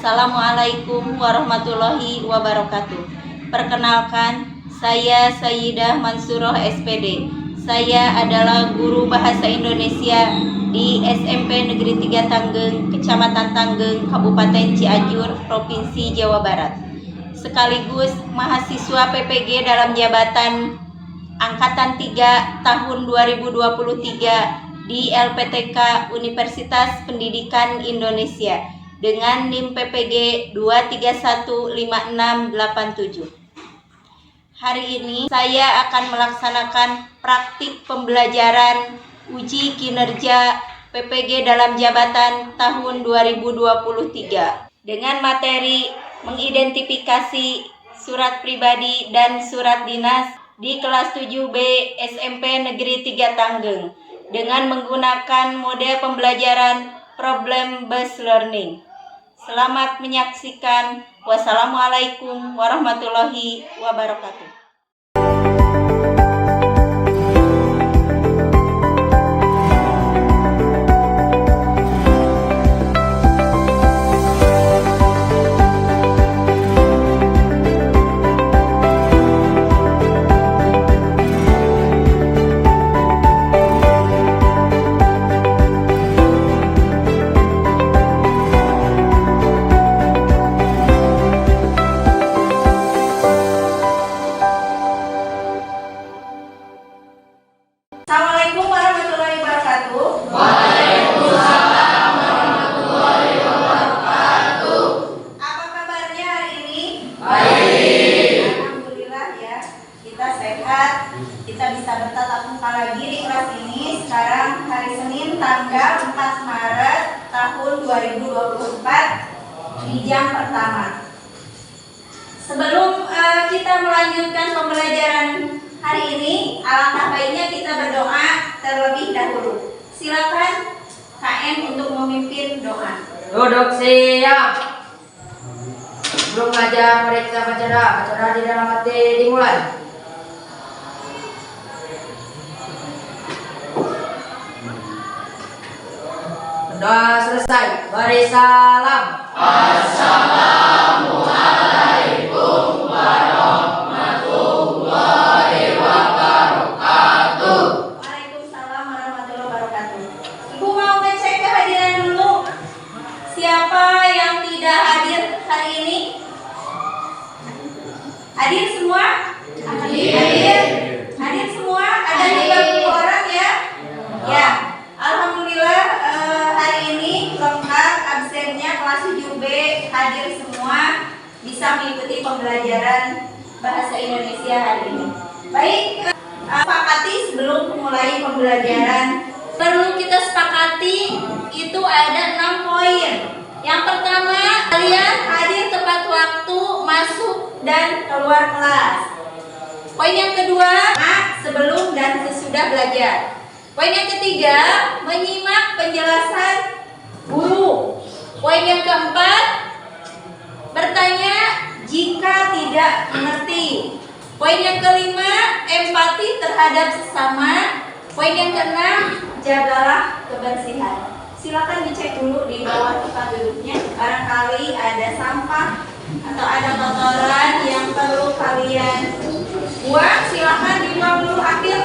Assalamualaikum warahmatullahi wabarakatuh. Perkenalkan, saya Sayyidah Mansuroh SPD. Saya adalah guru Bahasa Indonesia di SMP Negeri 3 Tanggeng, Kecamatan Tanggeng, Kabupaten Cianjur, Provinsi Jawa Barat. Sekaligus mahasiswa PPG dalam jabatan Angkatan 3 tahun 2023 di LPTK Universitas Pendidikan Indonesia dengan NIM PPG 2315687. Hari ini saya akan melaksanakan praktik pembelajaran uji kinerja PPG dalam jabatan tahun 2023 dengan materi mengidentifikasi surat pribadi dan surat dinas di kelas 7B SMP Negeri 3 Tanggeng dengan menggunakan mode pembelajaran problem based learning. Selamat menyaksikan. Wassalamualaikum warahmatullahi wabarakatuh. Assalamualaikum warahmatullahi wabarakatuh. Waalaikumsalam warahmatullahi wabarakatuh. Apa kabarnya hari ini? Baik. Alhamdulillah ya, kita sehat. Kita bisa bertatap muka lagi di kelas ini. Sekarang hari Senin tanggal 4 Maret tahun 2024 di jam pertama. Sebelum kita melanjutkan pembelajaran hari ini, alangkah baiknya kita berdoa terlebih dahulu. Silakan KM untuk memimpin doa. Duduk siap. Sebelum ngajar mereka baca di dalam hati dimulai. Doa selesai. Beri salam. Assalamualaikum warahmatullahi wabarakatuh. Waalaikumsalam warahmatullahi wabarakatuh. Ibu mau ngecek kehadiran dulu. Siapa yang tidak hadir hari ini? Hadir semua? Hadir semua? Ada 30 orang ya? Ya. Alhamdulillah hari ini lengkap, absennya kelas 7B hadir semua, bisa mengikuti pembelajaran bahasa Indonesia hari ini. Baik, sepakati sebelum memulai pembelajaran. Perlu kita sepakati itu ada 6 poin. Yang pertama, kalian hadir tepat waktu masuk dan keluar kelas. Poin yang kedua, sebelum dan sesudah belajar. Poin yang ketiga, menyimak penjelasan guru. Poin yang keempat, bertanya jika tidak mengerti. Poin yang kelima, empati terhadap sesama. Poin yang keenam, jagalah kebersihan. Silakan dicek dulu di bawah tempat duduknya. Barangkali ada sampah atau ada kotoran yang perlu kalian buang. Silakan dibuang dulu, ambil.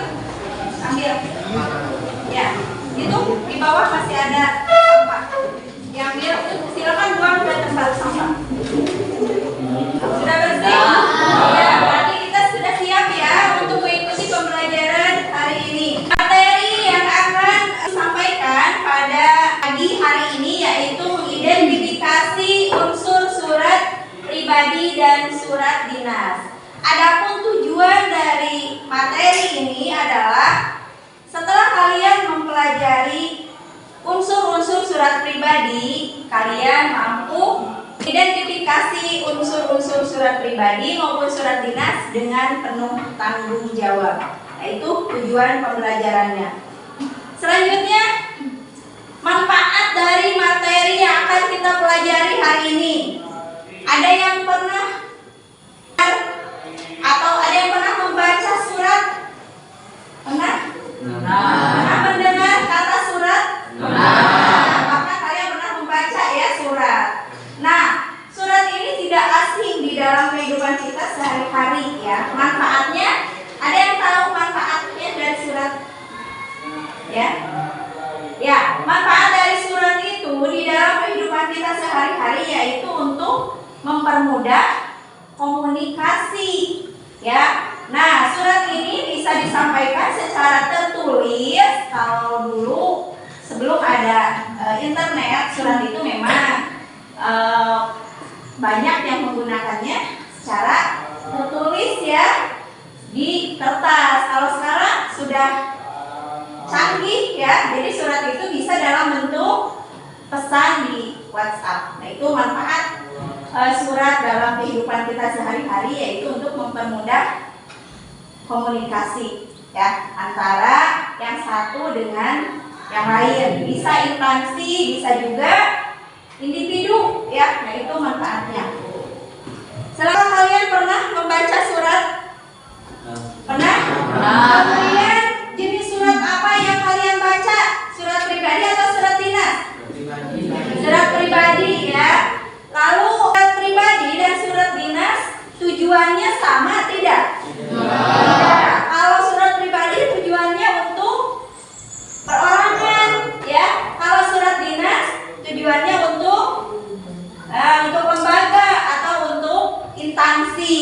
Ya, itu di bawah masih ada sampah. Diambil, silakan buang ke tempat sampah. Sudah bersih? Ya, berarti kita sudah siap ya untuk mengikuti pembelajaran hari ini. Materi yang akan disampaikan pada pagi hari ini yaitu mengidentifikasi unsur surat pribadi dan surat dinas. Adapun tujuan dari materi ini adalah setelah kalian mempelajari unsur-unsur surat pribadi, kalian mampu identifikasi unsur-unsur surat pribadi maupun surat dinas dengan penuh tanggung jawab. Itu tujuan pembelajarannya. Selanjutnya, manfaat dari materi yang akan kita pelajari hari ini. Ada yang pernah atau ada yang pernah membaca surat? Pernah? Pernah mendengar kata surat? Maka kalian pernah membaca ya surat. Nah, mempermudah komunikasi, ya. Nah, surat ini bisa disampaikan secara tertulis. Kalau dulu sebelum ada internet, surat itu memang banyak yang menggunakannya secara tertulis, ya, di kertas. Kalau sekarang sudah canggih, ya, jadi surat itu bisa dalam bentuk pesan di WhatsApp. Nah, itu manfaat surat dalam kehidupan kita sehari-hari, yaitu untuk mempermudah komunikasi, ya, antara yang satu dengan yang lain. Bisa instansi, bisa juga individu, ya. Nah, itu manfaatnya. Selama kalian pernah membaca surat? Pernah? Kemudian jenis surat apa yang kalian baca? Surat pribadi atau surat dinas? Surat pribadi, ya. Lalu surat pribadi dan surat dinas tujuannya sama tidak? Tidak. Kalau surat pribadi tujuannya untuk perorangan, ya. Kalau surat dinas tujuannya untuk lembaga atau untuk instansi,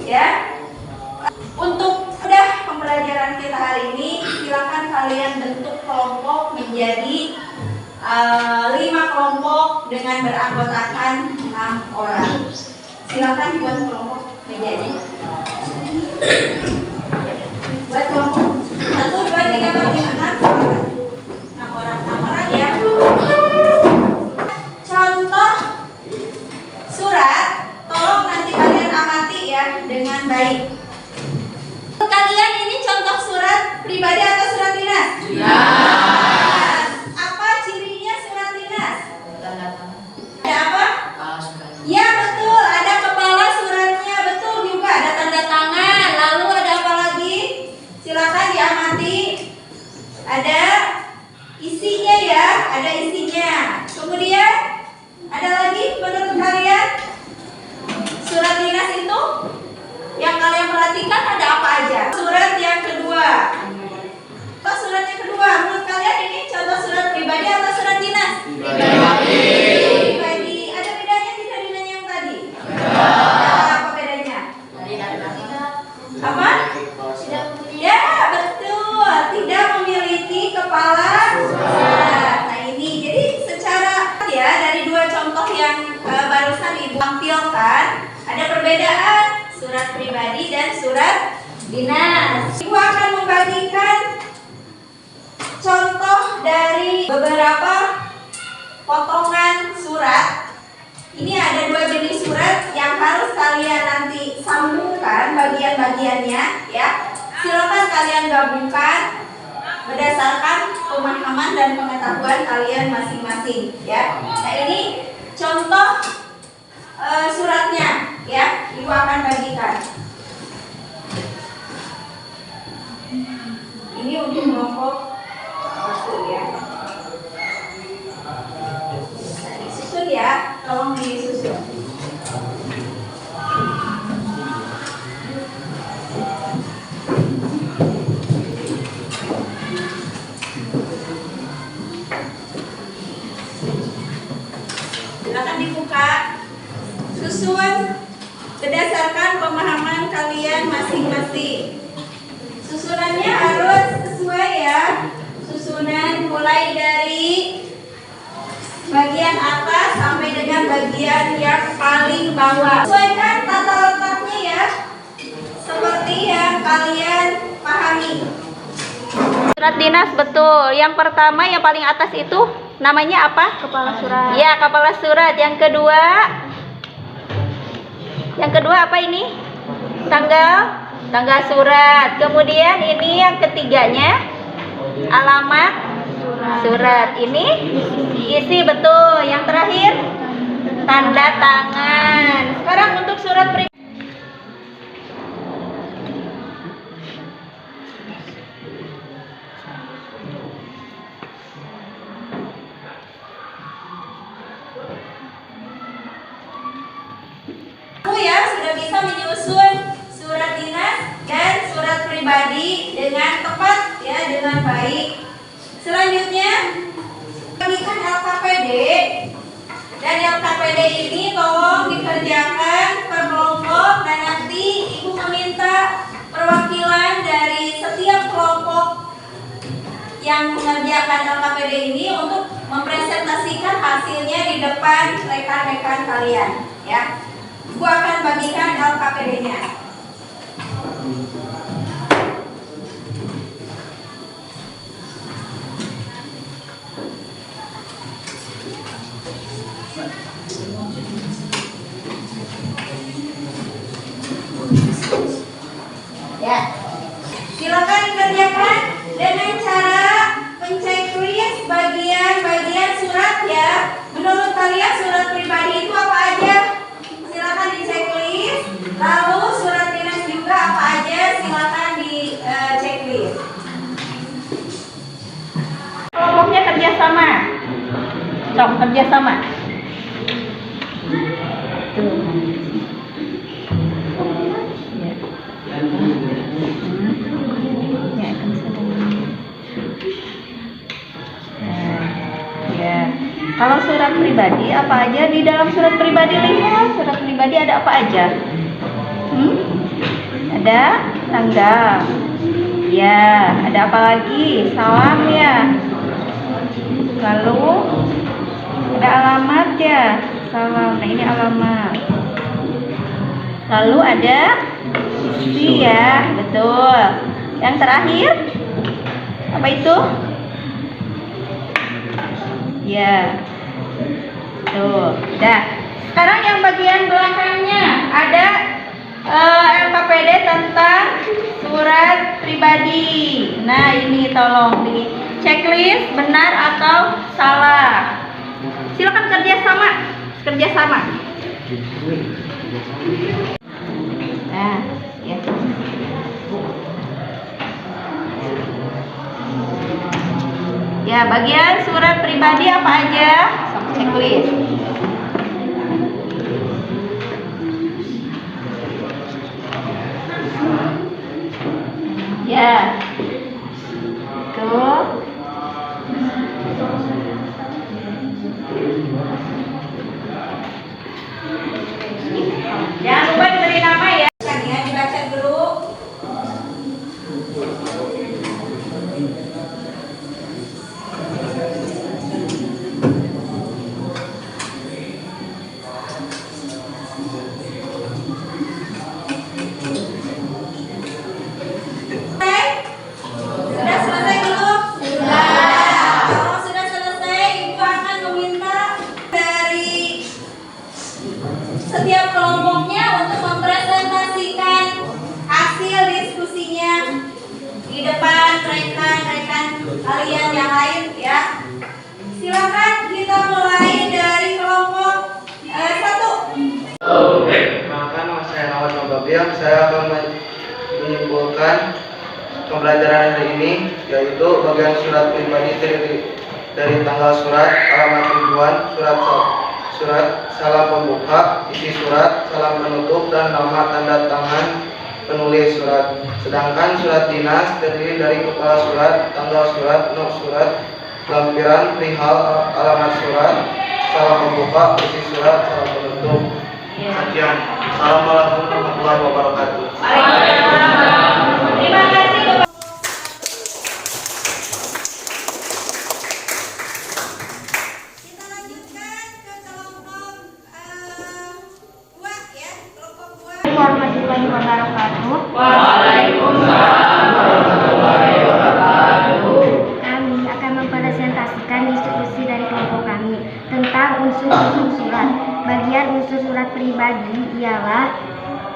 ya. Untuk mudah pembelajaran kita hari ini, silakan kalian bentuk kelompok menjadi 5 kelompok dengan beranggotakan 6 orang. Silakan buat kelompok menjadi buat kelompok 1, 2, 3, 4, 5, 6 orang, 6 orang, ya. Contoh surat, tolong nanti kalian amati, ya, dengan baik. Kalian ini contoh surat pribadi atau surat dinas? Ya. Apa cirinya surat dinas? Ada apa? Ya, betul, ada kepala suratnya, betul juga, ada tanda tangan. Lalu ada apa lagi? Silakan diamati. Ada isinya, ya, ada isinya. Kemudian ada lagi menurut kalian surat dinas itu yang kalian perhatikan ada apa aja? Surat yang kedua. Apa surat yang kedua? Menurut kalian ini contoh surat pribadi atau surat dinas? Pribadi. Pribadi. Ada bedanya tidak dengan yang tadi? Apa bedanya? Apa? Ya, betul. Tidak memiliki kepala surat. Nah, ini jadi secara, ya, dari 2 contoh yang barusan Ibu tampilkan, ada perbedaan surat pribadi dan surat dinas. Ibu akan membagikan contoh dari beberapa potongan surat. Ini ada 2 jenis surat yang harus kalian nanti sambungkan bagian-bagiannya, ya. Silakan kalian gabungkan berdasarkan pemahaman dan pengetahuan kalian masing-masing, ya. Nah, ini contoh suratnya, ya. Ibu akan bagikan. Ini untuk kelompok 1, ya. Disusun, ya, tolong disusun. Silakan dibuka. Susun berdasarkan pemahaman kalian masing-masing. Susunannya harus sesuai, ya. Susunan mulai dari bagian atas sampai dengan bagian yang paling bawah. Sesuaikan tata letaknya, ya, seperti yang kalian pahami. Surat dinas, betul. Yang pertama yang paling atas itu namanya apa? Kepala surat. Ya, kepala surat. Yang kedua apa ini? Tanggal surat. Kemudian ini yang ketiganya alamat surat. Ini isi, betul. Yang terakhir tanda tangan. Sekarang untuk surat pribadi. Ya, sudah bisa menyusun surat dinas dan surat pribadi dengan tepat, ya, dengan baik. Selanjutnya bagikan LKPD dan LKPD LKPD ini tolong dikerjakan per kelompok dan nanti Ibu meminta perwakilan dari setiap kelompok yang mengerjakan LKPD ini untuk mempresentasikan hasilnya di depan rekan-rekan kalian, ya. Ibu akan bagikan LKPD-nya. Ya, silakan dikerjakan dengan cara menceklis bagian-bagian surat ya. Menurut kalian surat pribadi itu apa aja? Silakan diceklis. Lalu surat dinas juga apa aja? Silakan diceklis. Kelompoknya kerjasama. Sok kerjasama. Kalau surat pribadi apa aja di dalam surat pribadi, lihat surat pribadi ada apa aja? Ada tanggal. Ya, ada apa lagi? Salam ya. Lalu ada alamat ya. Salam. Nah, ini alamat. Lalu ada isi ya, betul. Yang terakhir apa itu? Ya, tuh, udah. Sekarang yang bagian belakangnya ada LKPD tentang surat pribadi. Nah, ini tolong di checklist benar atau salah. Silakan kerjasama. Nah, ya. Ya, bagian surat pribadi apa aja? Checklist. Ya. Tuh. Jangan lupa diberi nama ya. Ya, dibaca dulu. Setiap kelompoknya untuk mempresentasikan hasil diskusinya di depan rekan-rekan kalian yang lain ya. Silakan kita mulai dari kelompok 1. Maka nama saya Nawat Nobabiak, saya akan menyimpulkan pembelajaran hari ini, yaitu bagian surat pribadi dari tanggal surat, alamat tujuan, surat salam pembuka, isi surat, salam penutup, dan nama tanda tangan penulis surat. Sedangkan surat dinas terdiri dari kepala surat, tanggal surat, nomor surat, lampiran, perihal, alamat surat, salam pembuka, isi surat, salam penutup. Sekian. Assalamualaikum warahmatullahi wabarakatuh. Terima kasih Bapak. Kita lanjutkan ke kelompok 2 ya, kelompok 2. Warahmatullahi wabarakatuh. Waalaikumsalam warahmatullahi wabarakatuh. Kami akan mempresentasikan diskusi dari kelompok kami tentang unsur-unsur surat. Bagian unsur surat pribadi ialah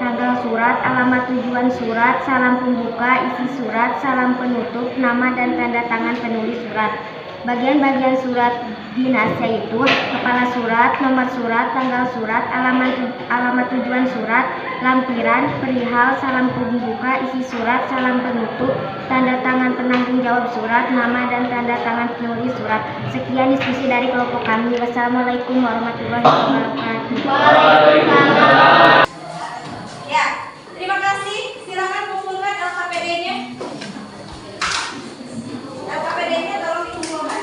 tanggal surat, alamat tujuan surat, salam pembuka, isi surat, salam penutup, nama dan tanda tangan penulis surat. Bagian-bagian surat dinas yaitu kepala surat, nomor surat, tanggal surat, alamat tujuan surat, lampiran, perihal, salam pembuka, isi surat, salam penutup, tanda tangan penanggung jawab surat, nama dan tanda tangan penulis surat. Sekian diskusi dari kelompok kami. Wassalamualaikum warahmatullahi wabarakatuh. Waalaikumsalam. Ya, terima kasih. Silakan kumpulkan LKPD-nya. LKPD-nya tolong dikumpulkan.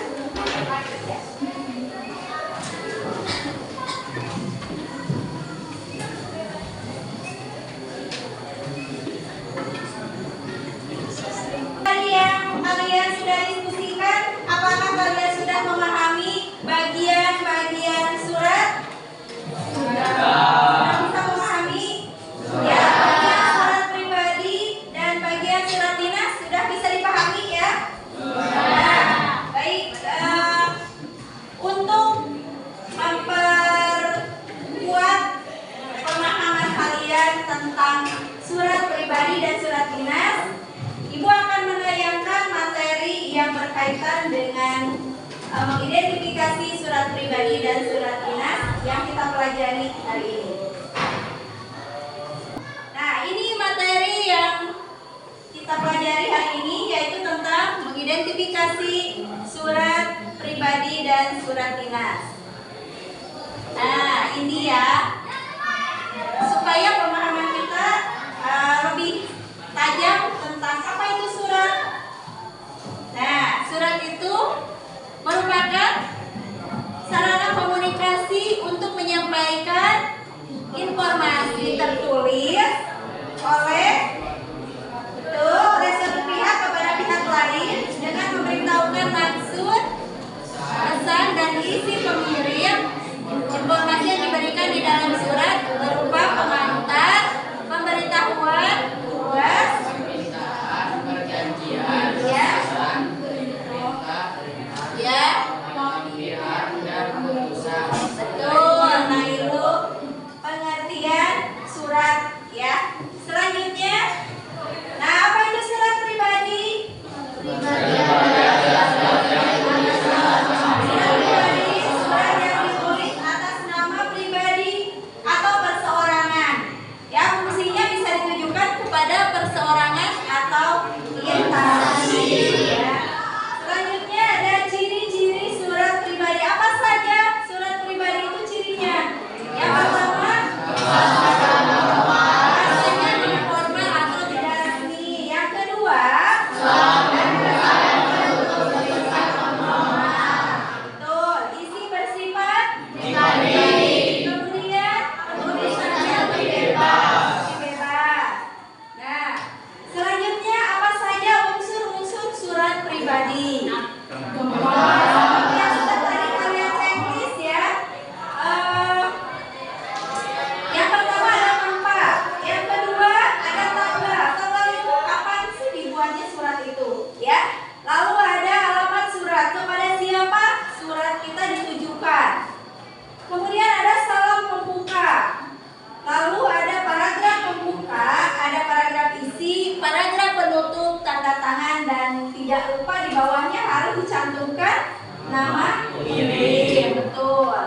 berkaitan dengan mengidentifikasi surat pribadi dan surat dinas yang kita pelajari hari ini. Nah, ini materi yang kita pelajari hari ini, yaitu tentang mengidentifikasi surat pribadi dan surat dinas. Nah, ini ya, supaya pemahaman kita lebih tajam tentang apa itu surat. Nah, surat itu merupakan sarana komunikasi untuk menyampaikan informasi tertulis oleh suatu pihak kepada pihak lain dengan memberitahukan maksud, pesan dan isi pengirim. Informasi yang diberikan di dalam surat berupa pengantar, pemberitahuan, tugas, perjanjian, betul. Nah, itu pengertian surat ya. Selanjutnya, nah, apa itu surat pribadi? Surat yang ditulis atas nama pribadi atau perseorangan. Ya, fungsinya bisa ditujukan kepada perseorangan atau instansi. Ya. Selanjutnya ada ciri-ciri surat pribadi. Apa saja surat pribadi itu cirinya? Yang pertama, bahasanya tidak formal atau tidak resmi. Yang kedua, betul, isi bersifat pribadi. Kemudian tulisannya bebas. Nah, selanjutnya apa saja unsur-unsur surat pribadi? Yang sudah tadi kalian checklist ya. Yang pertama ada tempat, yang kedua ada tanggal. Tanggal itu kapan sih dibuatnya surat itu, ya? Lalu ada alamat surat, kepada siapa surat kita ditujukan. Kemudian ada salam pembuka. Lalu ada paragraf pembuka, ada paragraf isi, paragraf penutup, tanda tangan, dan tidak lupa di bawahnya harus dicantumkan nama pengirim. Betul.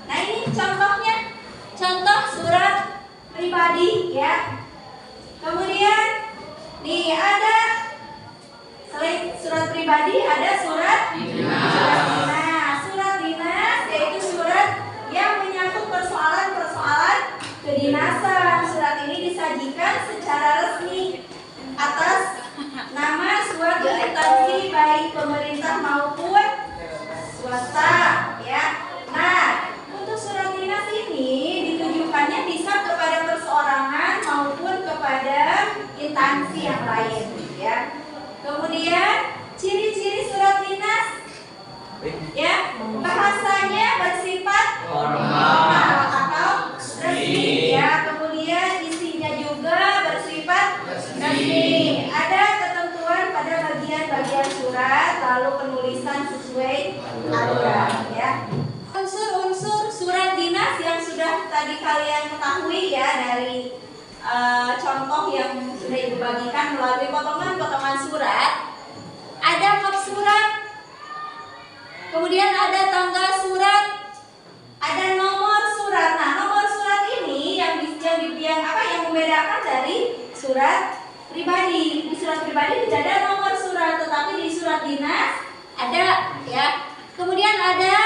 Nah, ini contohnya, contoh surat pribadi ya. Kemudian nih ada selain surat pribadi ada surat dinas. Surat dinas yaitu surat yang menyangkut persoalan-persoalan kedinasan. Surat ini disajikan secara resmi atas nama suatu instansi baik pemerintah maupun swasta ya. Nah, untuk surat dinas ini ditujukannya bisa kepada perseorangan maupun kepada instansi yang lain ya. Kemudian ciri-ciri surat dinas ya, bahasanya bersifat formal atau resmi ya. Kemudian isinya juga bersifat resmi. Ada ketentuan pada bagian-bagian surat, lalu penulisan sesuai aturan ya. Unsur-unsur surat dinas yang sudah tadi kalian ketahui ya dari contoh yang sudah Ibu bagikan melalui potongan-potongan surat. Ada kop surat, kemudian ada tanggal surat, ada nomor surat. Nah, nomor surat ini yang membedakan dari surat pribadi. Di surat pribadi tidak ada nomor surat, tetapi di surat dinas ada ya. Kemudian ada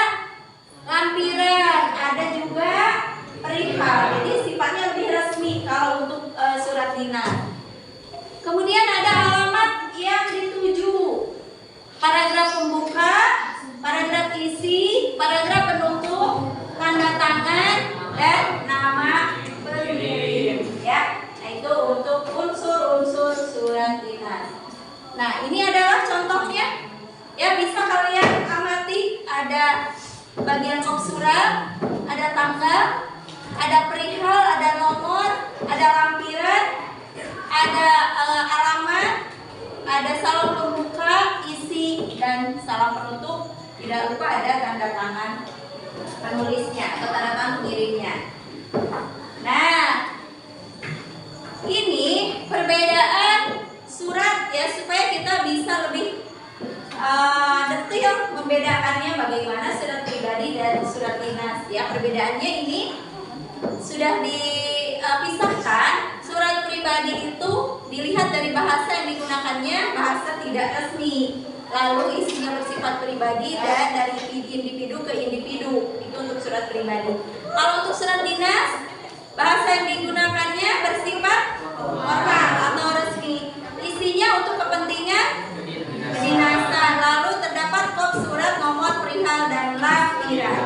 lampiran, ada juga perihal. Jadi sifatnya lebih resmi kalau untuk surat dinas. Kemudian ada alamat yang dituju, paragraf pembuka, paragraf isi, paragraf penutup, tanda tangan, dan nama pengirim ya. Nah, itu untuk unsur-unsur surat dinas. Nah, ini adalah contohnya ya, bisa kalian amati. Ada bagian kop surat, ada tanggal, ada perihal, ada nomor, ada lampiran, ada alamat, ada salam pembuka, isi, dan salam penutup. Tidak lupa ada tanda tangan penulisnya atau tanda tangan pengirimnya. Nah, ini perbedaan surat ya, supaya kita bisa lebih detil membedakannya bagaimana surat pribadi dan surat dinas. Ya, perbedaannya ini sudah dipisahkan. Surat pribadi itu dilihat dari bahasa yang digunakannya, bahasa tidak resmi. Lalu isinya bersifat pribadi dan dari individu ke individu. Itu untuk surat pribadi. Kalau untuk surat dinas, bahasa yang digunakannya bersifat formal atau resmi. Isinya untuk kepentingan kedinasan. Lalu terdapat kop surat, nomor perihal dan lampiran.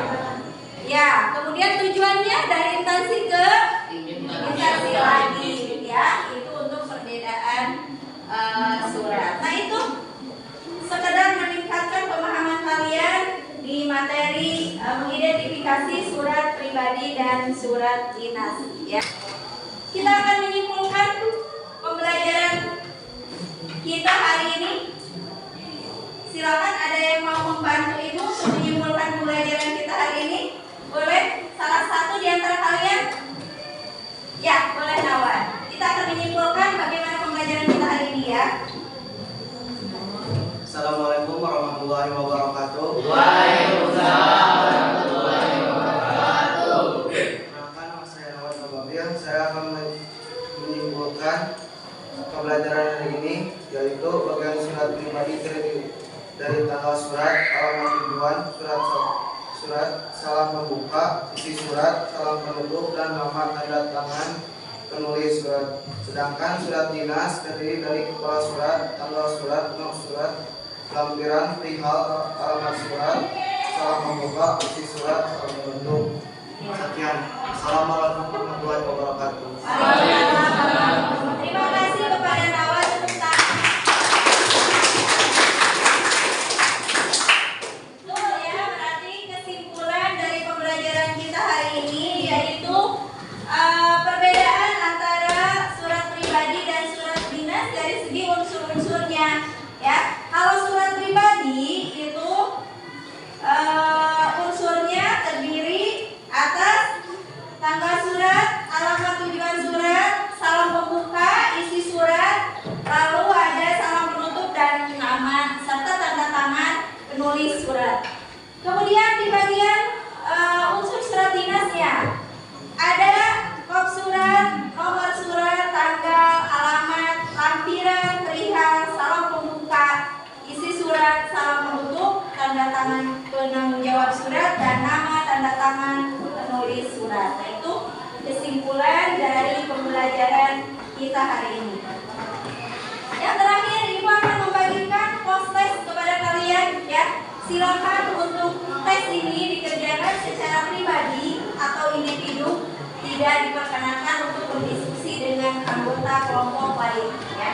Ya, kemudian tujuannya dari instansi ke instansi lagi. Ya, itu untuk perbedaan surat. Nah, itu sekedar meningkatkan pemahaman kalian di materi mengidentifikasi surat pribadi dan surat dinas. Ya, kita akan menyimpulkan pembelajaran kita hari ini. Silakan, ada yang mau membantu ibu untuk menyimpulkan pembelajaran kita hari ini? Boleh salah satu di antara kalian? Ya, boleh Nawan. Kita akan menyimpulkan bagaimana pembelajaran kita hari ini ya. Assalamualaikum warahmatullahi wabarakatuh. Waalaikumsalam warahmatullahi wabarakatuh. Perkenalkan, nama saya Nawan Babian. Saya akan menyimpulkan pembelajaran hari ini, yaitu bagian surat pribadi dari tanggal surat, alamat tujuan, surat, salam pembuka, isi surat, salam penutup, dan nama tanda tangan penulis surat. Sedangkan surat dinas terdiri dari kepala surat, tanggal surat, nomor surat, lampiran, perihal, alamat surat, salam pembuka, isi surat, salam penutup. Sekian. Assalamualaikum warahmatullahi wabarakatuh. Terima kasih kepada Nawan. Tepuk tangan. Tuh ya, berarti kesimpulan dari pembelajaran kita hari ini yaitu perbedaan antara surat pribadi dan surat dinas dari segi unsur-unsurnya. Ya, kalau surat pribadi itu unsurnya terdiri atas tanggal surat, alamat tujuan surat, salam pembuka, isi surat, lalu ada salam penutup dan nama serta tanda tangan penulis surat. Kemudian di bagian unsur surat dinasnya ada kop surat, nomor surat, tanggal, alamat, lampiran, perihal, salam pembuka, isi surat, salam penutup, tanda tangan penanggung jawab surat, dan nama tanda tangan penulis surat. Nah, itu kesimpulan dari pembelajaran kita hari ini. Yang terakhir, Ibu akan membagikan post test kepada kalian ya. Silakan untuk tes ini dikerjakan secara pribadi atau individu, tidak diperkenankan untuk berdiskusi dengan anggota kelompok lain ya.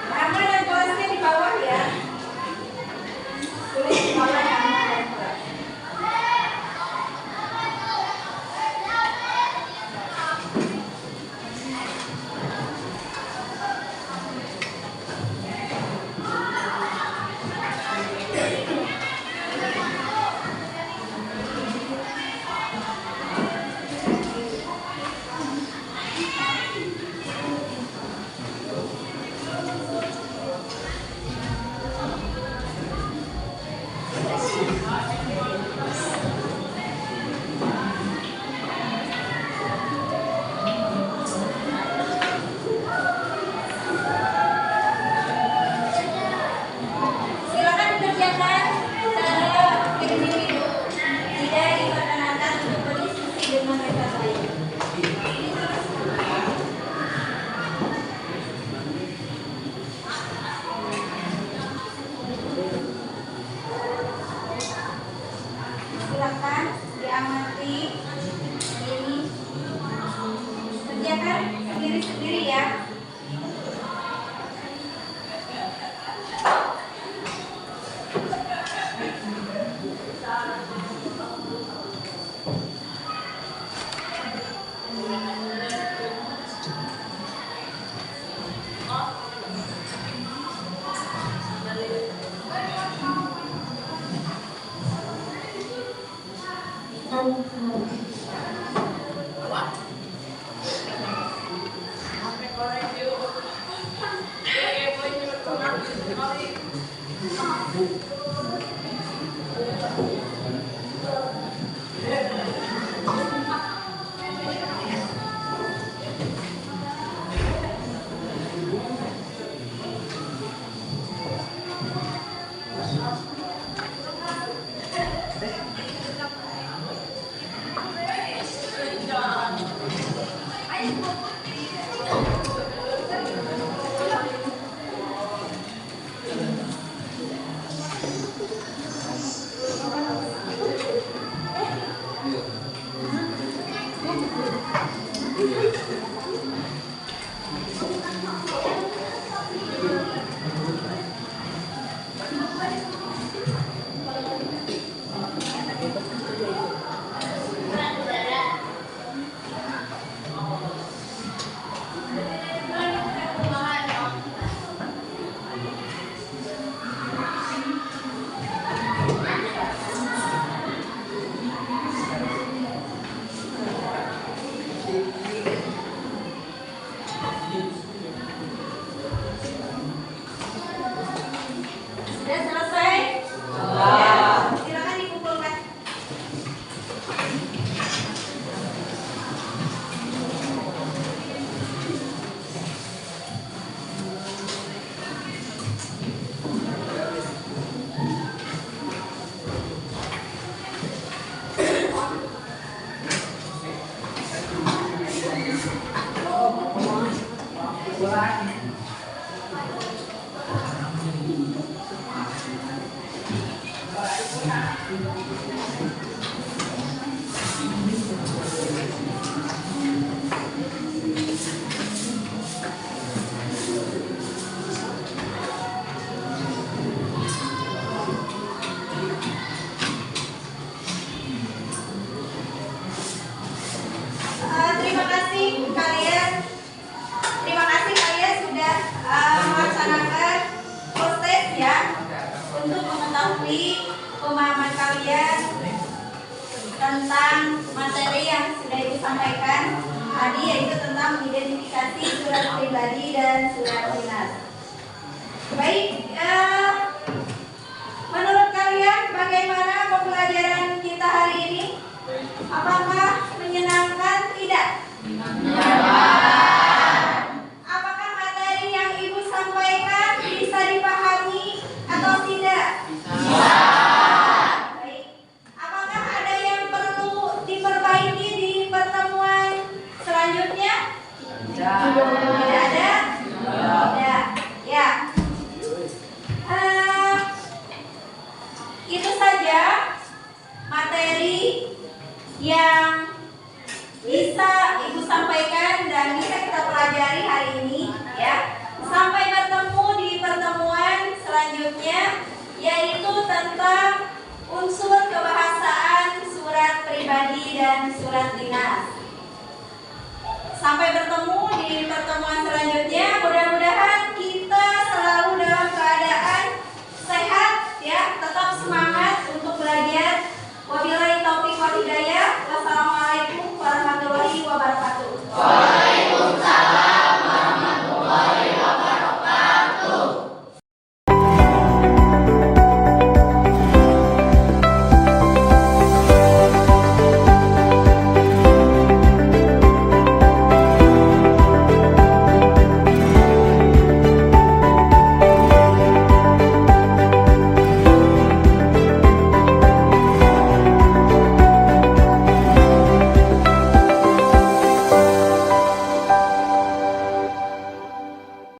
Nama dan kelasnya di bawah ya. Tulis di bawah nama dan kelas. Silakan dikerjakan secara individu, tidak diperkenankan untuk berdiskusi dengan rekan lain. Silakan diamati ini, kerjakan sendiri-sendiri ya. Sudah selesai? Ya. Silakan dikumpulkan. Terima kasih kalian sudah melaksanakan proses ya untuk mengetahui pemahaman kalian tentang materi yang sudah Ibu sampaikan tadi, yaitu tentang mengidentifikasi surat pribadi dan surat dinas. Baik, menurut kalian bagaimana pembelajaran kita hari ini? Apakah menyenangkan? Tidak? Apakah materi yang Ibu sampaikan bisa dipahami atau tidak? Baik. Apakah ada yang perlu diperbaiki di pertemuan selanjutnya? Tidak ada? Tidak. Ya. Itu saja materi yang bisa Ibu sampaikan dan bisa kita pelajari hari ini ya. Sampai bertemu di pertemuan selanjutnya, yaitu tentang unsur kebahasaan surat pribadi dan surat dinas. Sampai bertemu di pertemuan selanjutnya. Mudah-mudahan kita selalu dalam keadaan sehat ya, tetap semangat untuk belajar. Wabillahi taufiq wal hidayah.